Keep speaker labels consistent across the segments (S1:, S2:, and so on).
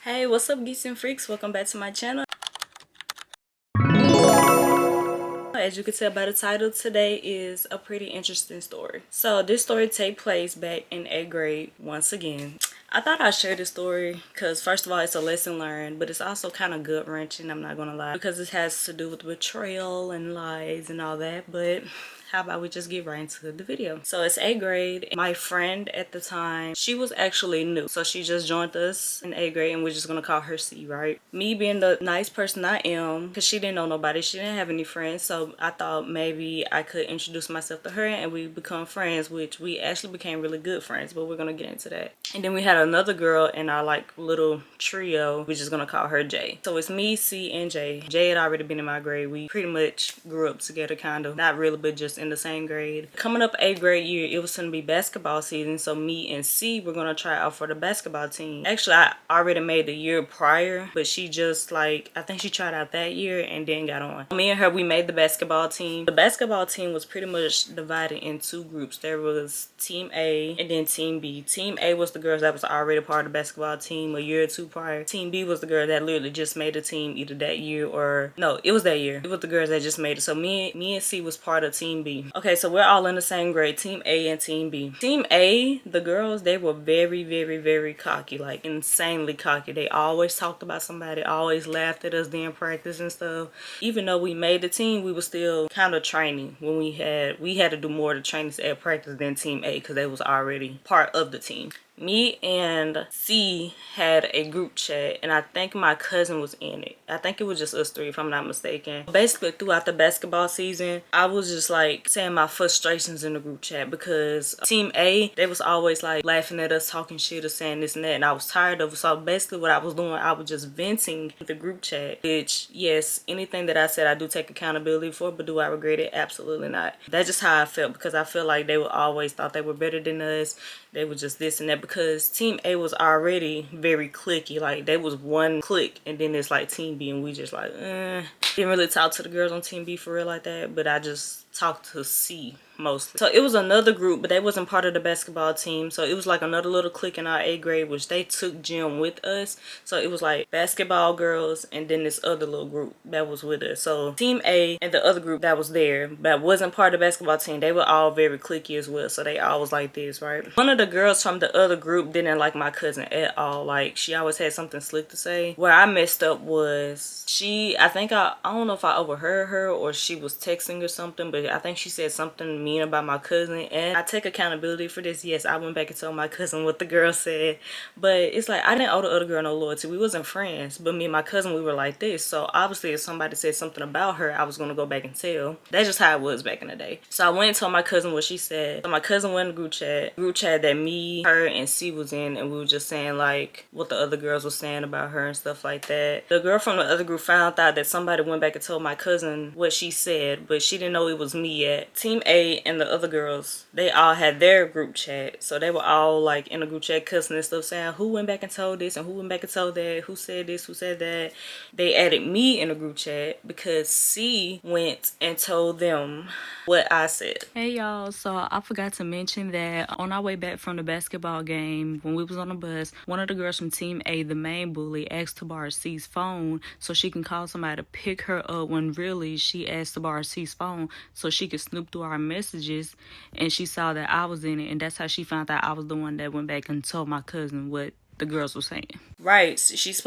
S1: Hey, what's up, geeks and freaks? Welcome back to my channel. As you can tell by the title, today is a pretty interesting story. So this story take place back in 8th grade once again. I thought I'd share this story because first of all, it's a lesson learned, but it's also kind of gut wrenching, I'm not gonna lie, because it has to do with betrayal and lies and all that. But how about we just get right into the video? So it's 8th grade. My friend at the time, she was actually new. So she just joined us in 8th grade and we're just gonna call her C, right? Me being the nice person I am, because she didn't know nobody, she didn't have any friends. So I thought maybe I could introduce myself to her and we become friends, which we actually became really good friends, but we're gonna get into that. And then we had another girl in our like little trio. We're just gonna call her J. So it's me, C, and J. J had already been in my grade. We pretty much grew up together, kind of. Not really, but just in the same grade. Coming up 8th grade year, it was gonna be basketball season. So me and C were gonna try out for the basketball team. Actually, I already made the year prior, but she just like, I think she tried out that year and then got on. Me and her, we made the basketball team. The basketball team was pretty much divided in two groups. There was Team A and then Team B. Team A was the girls that was already part of the basketball team a year or two prior. Team B was the girl that literally just made a team either that year or no, it was that year. It was the girls that just made it. So me and C was part of Team B. Okay, so we're all in the same grade, Team A and Team B. Team A, the girls, they were very, very, very cocky, like insanely cocky. They always talked about somebody, always laughed at us during practice and stuff. Even though we made the team, we were still kind of training when we had to do more of the trainings at practice than Team A because they was already part of the team. Me and C had a group chat and I think my cousin was in it. I think it was just us three if I'm not mistaken. Basically throughout the basketball season, I was just like saying my frustrations in the group chat because Team A, they was always like laughing at us, talking shit or saying this and that, and I was tired of it. So basically what I was doing, I was just venting the group chat, which yes, anything that I said I do take accountability for, but do I regret it? Absolutely not. That's just how I felt because I feel like they would always thought they were better than us. They were just this and that because Team A was already very cliquey. Like they was one clique and then it's like Team B and we just like didn't really talk to the girls on Team B for real like that, but I just talked to C mostly. So it was another group, but they wasn't part of the basketball team. So it was like another little clique in our 8th grade, which they took gym with us. So it was like basketball girls and then this other little group that was with us. So Team A and the other group that was there that wasn't part of the basketball team, they were all very cliquey as well. So they all was like this, right? One of the girls from the other group didn't like my cousin at all. Like she always had something slick to say. Where I messed up was I don't know if I overheard her or she was texting or something, but I think she said something mean about my cousin and I take accountability for this. Yes, I went back and told my cousin what the girl said, but it's like I didn't owe the other girl no loyalty. We wasn't friends, but me and my cousin, we were like this. So obviously if somebody said something about her, I was gonna go back and tell. That's just how it was back in the day. So I went and told my cousin what she said. So my cousin went in the group chat that me, her, and C was in, and we were just saying like what the other girls were saying about her and stuff like that. The girl from the other group found out that somebody went back and told my cousin what she said, but she didn't know it was me yet. Team A and the other girls, they all had their group chat, so they were all like in a group chat cussing and stuff, saying who went back and told this and who went back and told that, who said this, who said that. They added me in a group chat because C went and told them what I said. Hey y'all, so I forgot to mention that on our way back from the basketball game, when we was on the bus, one of the girls from Team A, the main bully, asked to borrow C's phone so she can call somebody to pick her up, when really she asked to borrow C's phone so she could snoop through our messages, and she saw that I was in it, and that's how she found out I was the one that went back and told my cousin what the girls were saying. Right,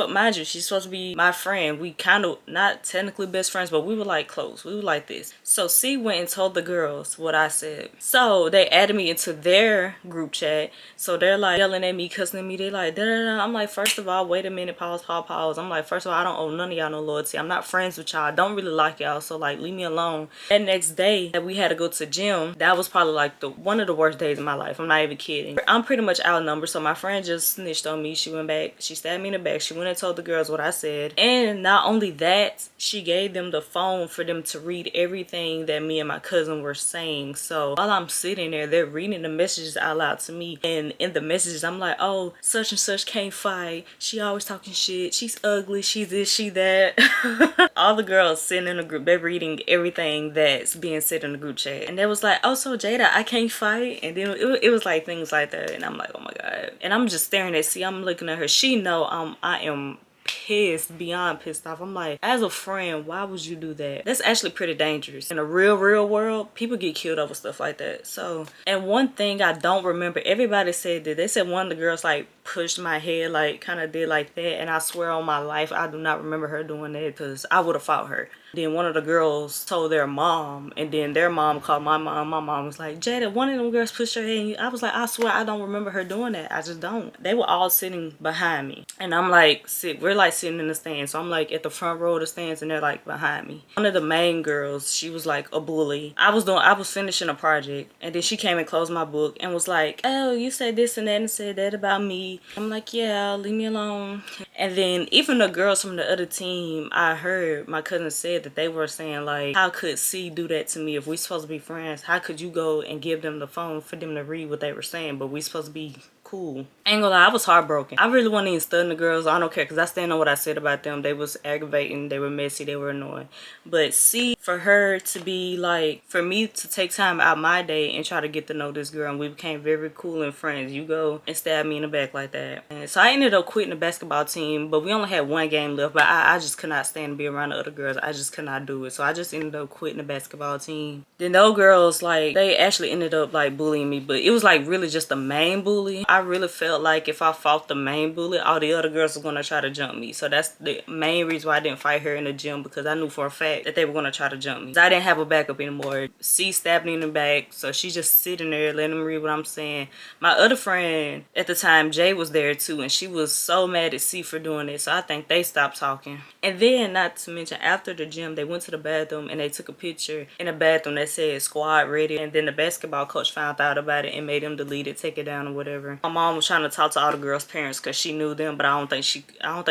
S1: mind you, she's supposed to be my friend. We kind of, not technically best friends, but we were like close. We were like this. So C went and told the girls what I said. So they added me into their group chat. So they're like yelling at me, cussing at me. They like, da da da. I'm like, first of all, wait a minute, pause. I'm like, first of all, I don't owe none of y'all no loyalty. I'm not friends with y'all. I don't really like y'all. So like, leave me alone. That next day that we had to go to gym, that was probably like one of the worst days of my life. I'm not even kidding. I'm pretty much outnumbered. So my friend just snitched on me. She went back. She stabbed me in the back. She went and told the girls what I said. And not only that, she gave them the phone for them to read everything that me and my cousin were saying. So while I'm sitting there, they're reading the messages out loud to me. And in the messages, I'm like, oh, such and such can't fight. She always talking shit. She's ugly. She's this, she that. All the girls sitting in the group, they're reading everything that's being said in the group chat. And they was like, oh, so Jada, I can't fight. And then it was like things like that. And I'm like, oh my God. And I'm just staring at C. I'm I'm looking at her. She know I am pissed, beyond pissed off. I'm like, as a friend, why would you do that? That's actually pretty dangerous. In the real world, people get killed over stuff like that. So, and one thing I don't remember, everybody said that they said one of the girls like pushed my head, like kind of did like that, and I swear on my life I do not remember her doing that, because I would have fought her. Then one of the girls told their mom, and then their mom called my mom. My mom was like, Jada, one of them girls pushed her head. I was like, I swear I don't remember her doing that. I just don't. They were all sitting behind me, and I'm like, we're like sitting in the stands. So I'm like at the front row of the stands, and they're like behind me. One of the main girls, she was like a bully. I was finishing a project, and then she came and closed my book and was like, oh, you said this and that and said that about me. I'm like, yeah, leave me alone. And then even the girls from the other team, I heard my cousin said that they were saying like, how could C do that to me if we supposed to be friends? How could you go and give them the phone for them to read what they were saying, but we supposed to be cool? Ain't gonna lie, I was heartbroken. I really wasn't even studying the girls. I don't care, because I stand on what I said about them. They was aggravating, they were messy, they were annoying. But C, for her to be like, for me to take time out my day and try to get to know this girl, and we became very cool and friends. You go and stab me in the back like that. And so I ended up quitting the basketball team, but we only had one game left. But I just could not stand to be around the other girls. I just could not do it. So I just ended up quitting the basketball team. Then those girls, like, they actually ended up like bullying me, but it was like really just the main bully. I really felt like if I fought the main bully, all the other girls were gonna try to jump me. So that's the main reason why I didn't fight her in the gym, because I knew for a fact that they were gonna try to jump me. I didn't have a backup anymore. C stabbed me in the back, so she's just sitting there letting them read what I'm saying. My other friend at the time, Jay, was there too, and she was so mad at C for doing it, so I think they stopped talking. And then, not to mention, after the gym, they went to the bathroom and they took a picture in the bathroom that said squad ready, and then the basketball coach found out about it and made him delete it, take it down or whatever. My mom was trying to talk to all the girls' parents because she knew them, but I don't think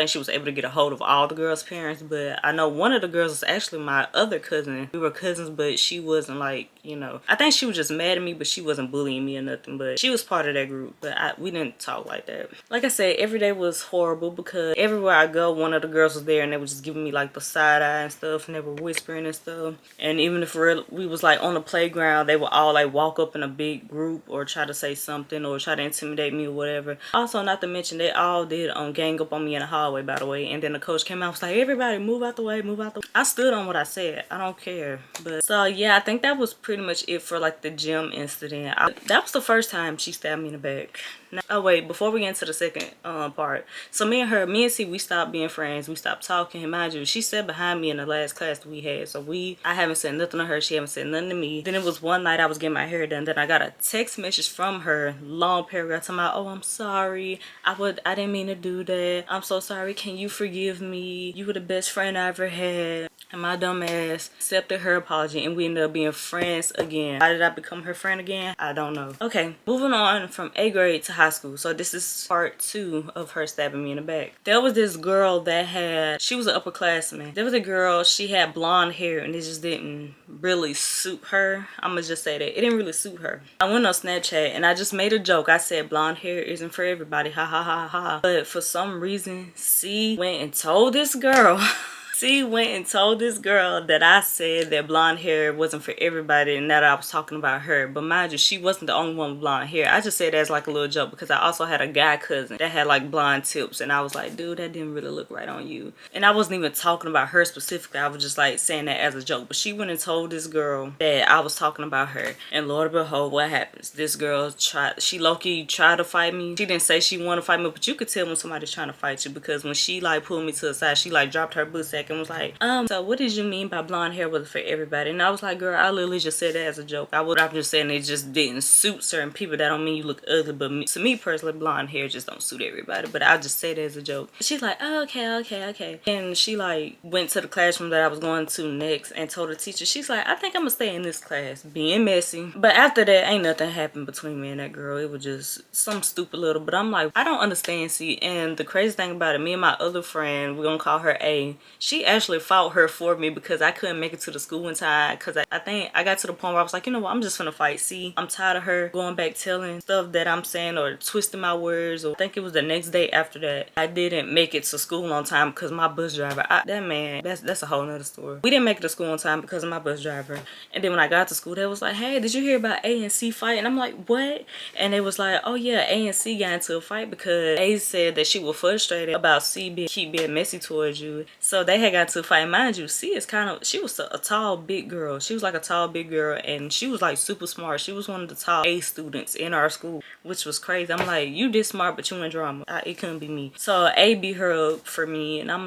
S1: she was able to get a hold of all the girls' parents. But I know one of the girls was actually my other cousin. We were cousins, but she wasn't like, you know, I think she was just mad at me, but she wasn't bullying me or nothing. But she was part of that group, but we didn't talk like that. Like I said, every day was horrible because everywhere I go, one of the girls was there and they were just giving me like the side eye and stuff, and they were whispering and stuff. And even if we was like on the playground, they would all like walk up in a big group or try to say something or try to intimidate me or whatever. Also, not to mention, they all did gang up on me in the hallway, by the way. And then the coach came out and was like, everybody move out the way, move out the way. I stood on what I said. I don't care. But so yeah, I think that was pretty much it for like the gym incident. That was the first time she stabbed me in the back. Now, oh wait, before we get into the second part, so me and C, we stopped being friends. We stopped talking. Mind you, she sat behind me in the last class that we had, so I haven't said nothing to her, she haven't said nothing to me. Then it was one night I was getting my hair done, then I got a text message from her, long paragraph, talking about, oh, I'm sorry, I didn't mean to do that, I'm so sorry, can you forgive me, you were the best friend I ever had. And my dumb ass accepted her apology, and we ended up being friends again. How did I become her friend again? I don't know. Okay, moving on from 8th grade to high school. So this is part 2 of her stabbing me in the back. There was this girl that she was an upperclassman. There was a girl, she had blonde hair, and it just didn't really suit her. I'm gonna just say that. It didn't really suit her. I went on Snapchat, and I just made a joke. I said, blonde hair isn't for everybody. Ha ha ha ha. But for some reason, C went and told this girl C went and told this girl that I said that blonde hair wasn't for everybody and that I was talking about her. But mind you, she wasn't the only one with blonde hair. I just said that as like a little joke because I also had a guy cousin that had like blonde tips, and I was like, dude, that didn't really look right on you. And I wasn't even talking about her specifically. I was just like saying that as a joke. But she went and told this girl that I was talking about her. And Lord behold, what happens? This girl she low-key tried to fight me. She didn't say she wanted to fight me, but you could tell when somebody's trying to fight you, because when she like pulled me to the side, she like dropped her boot sack and was like, so what did you mean by blonde hair wasn't for everybody? And I was like, girl, I literally just said that as a joke. I'm just saying it just didn't suit certain people. That don't mean you look ugly, but to me personally, blonde hair just don't suit everybody. But I just said it as a joke. She's like, oh, okay. And she like went to the classroom that I was going to next and told the teacher, she's like, I think I'm gonna stay in this class, being messy. But after that, ain't nothing happened between me and that girl. It was just some stupid little, but I'm like, I don't understand. See, and the crazy thing about it, me and my other friend, we're gonna call her A, she she actually fought her for me because I couldn't make it to the school in time. Because I think I got to the point where I was like, you know what, I'm just gonna fight C. I'm tired of her going back telling stuff that I'm saying or twisting my words. Or I think it was the next day after that, I didn't make it to school on time because my bus driver, that man, that's a whole nother story. We didn't make it to school on time because of my bus driver. And then when I got to school, they was like, hey, did you hear about A and C fight? And I'm like, what? And they was like, oh yeah, A and C got into a fight because A said that she was frustrated about C keep being messy towards you. So they had got to a fight. Mind you, C is kind of, she was a tall, big girl. She was like a tall, big girl, and she was like super smart. She was one of the top A students in our school, which was crazy. I'm like, you did smart, but you in drama. It couldn't be me. So A beat her up for me, and I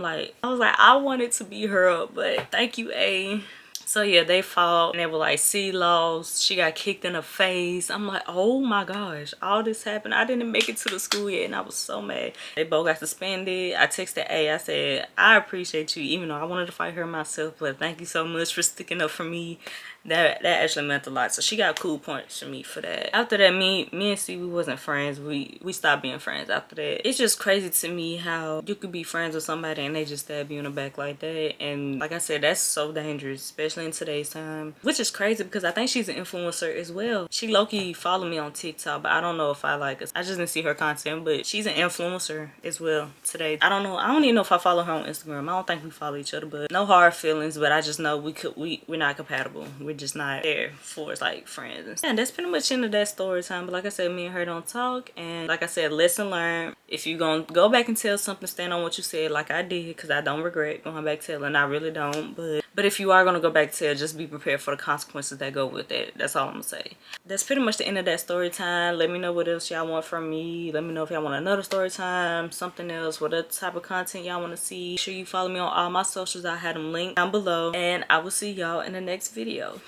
S1: was like, I wanted to beat her up, but thank you, A. So yeah, they fought and they were like, C lost. She got kicked in the face. I'm like, oh my gosh, all this happened. I didn't make it to the school yet and I was so mad. They both got suspended. I texted A. I said, I appreciate you, even though I wanted to fight her myself, but thank you so much for sticking up for me. That actually meant a lot. So she got cool points for me for that. After that, me and C, we wasn't friends. We stopped being friends after that. It's just crazy to me how you could be friends with somebody and they just stab you in the back like that. And like I said, that's so dangerous, especially in today's time. Which is crazy because I think she's an influencer as well. She low-key followed me on TikTok, but I don't know if I like her. I just didn't see her content, but she's an influencer as well today. I don't know. I don't even know if I follow her on Instagram. I don't think we follow each other, but no hard feelings. But I just know we're not compatible. We're just not there for like friends. And that's pretty much into that story time. But like I said, me and her don't talk. And like I said, lesson learned. If you're gonna go back and tell something, stand on what you said, like I did, because I don't regret going back telling. I really don't. But if you are gonna go back to tell, just be prepared for the consequences that go with it. That's all I'm gonna say. That's pretty much the end of that story time. Let me know what else y'all want from me. Let me know if y'all want another story time, something else, what other type of content y'all want to see. Make sure you follow me on all my socials. I had them linked down below. And I will see y'all in the next video.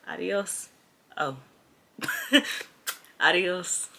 S1: Adios. Oh. Adios.